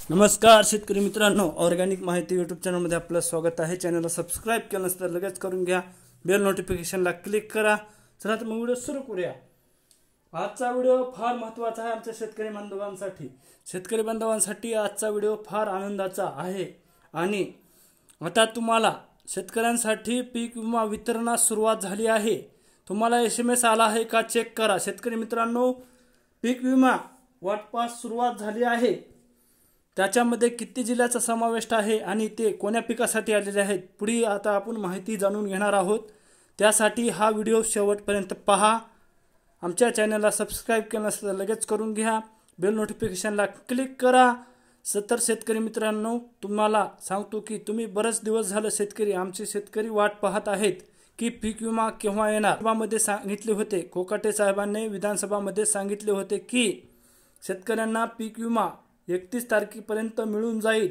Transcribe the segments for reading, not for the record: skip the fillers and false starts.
नमस्कार शेतकरी मित्रांनो, ऑर्गॅनिक माहिती यूट्यूब चॅनलमध्ये आपलं स्वागत आहे। चॅनलला सबस्क्राइब केलं नसेल तर लगेच करून घ्या, बेल नोटिफिकेशनला क्लिक करा। चला तर मग व्हिडिओ सुरू करूया। आजचा व्हिडिओ फार महत्त्वाचा आहे आमच्या शेतकरी बांधवांसाठी। शेतकरी बांधवांसाठी आजचा व्हिडिओ फार आनंदाचा आहे आणि आता तुम्हाला शेतकऱ्यांसाठी पीक विमा वितरणास सुरुवात झाली आहे। तुम्हाला SMS आला आहे का चेक करा। शेतकरी मित्रांनो, पीक विमा वाटपास सुरुवात झाली आहे। त्याच्यामध्ये किती जिल्ह्याचा समावेश आहे आणि ते कोण्या पिकासाठी आलेले आहेत, पुढे आता आपण माहिती जाणून घेणार आहोत। त्यासाठी हा व्हिडिओ शेवटपर्यंत पहा। आमच्या चॅनलला सबस्क्राइब केलं नसेल तर लगेच करून घ्या, बेल नोटिफिकेशनला क्लिक करा। शेतकरी मित्रांनो, तुम्हाला सांगतो की तुम्ही बरेच दिवस झाले आमचे शेतकरी वाट पाहत आहेत की पीक विमा केव्हा येणार। विभागामध्ये सांगितले होते, कोकाटे साहेबांनी विधानसभामध्ये सांगितले होते की शेतकऱ्यांना पीक विमा 31 तारखेपर्यंत मिळून जाईल।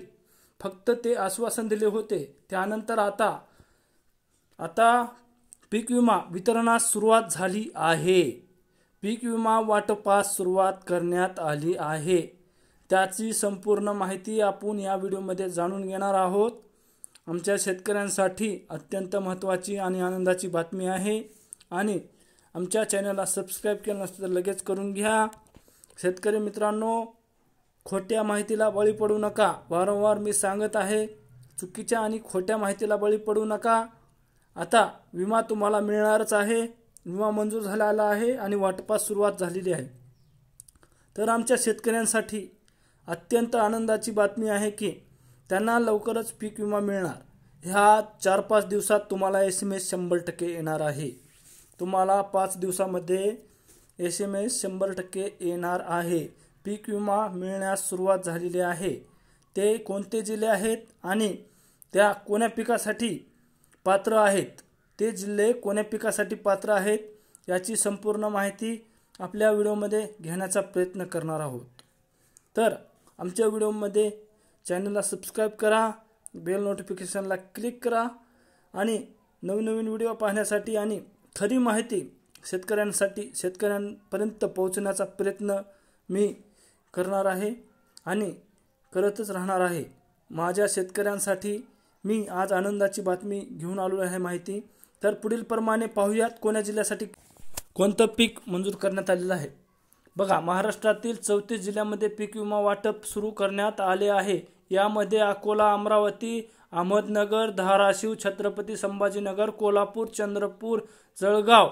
फक्त ते आश्वासन दिले होते। त्यानंतर आता पीक विमा वितरणास सुरुवात झाली आहे। पीक विमा वाटपास सुरुवात करण्यात आली आहे। त्याची संपूर्ण माहिती आपण या व्हिडिओमध्ये जाणून घेणार आहोत। आमच्या शेतकऱ्यांसाठी अत्यंत महत्त्वाची आणि आनंदाची बातमी आहे आणि आमच्या चॅनलला सबस्क्राइब केलं नसेल तर लगेच करून घ्या। शेतकरी मित्रांनो, खोट्या माहितीला बळी पडू नका। वारंवार मी सांगत आहे, चुकीच्या आणि खोट्या माहितीला बळी पडू नका। आता विमा तुम्हाला मिळणारच आहे। विमा मंजूर झालेला आहे आणि वाटपास सुरुवात झालेली आहे। तर आमच्या शेतकऱ्यांसाठी अत्यंत आनंदाची बातमी आहे की त्यांना लवकरच पीक विमा मिळणार। ह्या 4-5 दिवसात तुम्हाला SMS 100% येणार आहे। तुम्हाला 5 दिवसामध्ये SMS 100% येणार आहे। पीक विमा मिळण्यास सुरुवात झालेली आहे। ते कोणते जिल्हे आहेत आणि त्या कोण्या पिकासाठी पात्र आहेत, ते जिल्हे कोण्या पिकासाठी पात्र आहेत याची संपूर्ण माहिती आपल्या व्हिडिओमध्ये घेण्याचा प्रयत्न करणार आहोत। तर आमच्या व्हिडिओमध्ये चॅनलला सबस्क्राइब करा, बेल नोटिफिकेशनला क्लिक करा आणि नवीन व्हिडिओ पाहण्यासाठी आणि खरी माहिती शेतकऱ्यांपर्यंत पोहोचण्याचा प्रयत्न मी करणार आहे आणि करतच राहणार आहे। माझ्या शेतकऱ्यांसाठी मी आज आनंदाची बातमी घेऊन आलो आहे माहिती। तर पुढील प्रमाणे पाहूयात कोणत्या जिल्ह्यासाठी कोणतं पीक मंजूर करण्यात आलेलं आहे। बघा, महाराष्ट्रातील 34 जिल्ह्यांमध्ये पीक विमा वाटप सुरू करण्यात आले आहे। यामध्ये अकोला, अमरावती, अहमदनगर, धाराशिव, छत्रपती संभाजीनगर, कोल्हापूर, चंद्रपूर, जळगाव,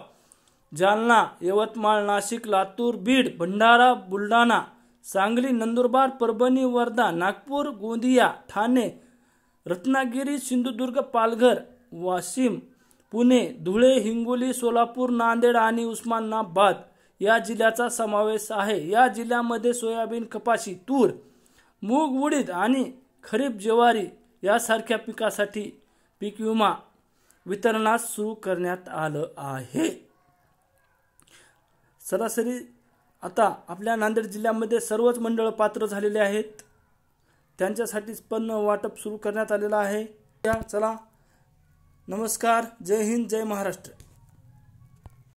जालना, यवतमाळ, नाशिक, लातूर, बीड, भंडारा, बुलढाणा, सांगली, नंदुरबार, परभणी, वर्धा, नागपूर, गोंदिया, ठाणे, रत्नागिरी, सिंधुदुर्ग, पालघर, वाशिम, पुणे, धुळे, हिंगोली, सोलापूर, नांदेड आणि उस्मानाबाद या जिल्ह्याचा समावेश आहे। या जिल्ह्यामध्ये सोयाबीन, कपाशी, तूर, मूग, उडीद आणि खरीप ज्वारी यासारख्या पिकासाठी पीक विमा वितरणास सुरू करण्यात आलं आहे। सरासरी आता आपल्या नांदेड जिल्ह्यामध्ये सर्वच मंडळ पात्र झालेले आहेत। त्यांच्यासाठी पण वाटप सुरू करण्यात आलेलं आहे। चला, नमस्कार, जय हिंद, जय महाराष्ट्र।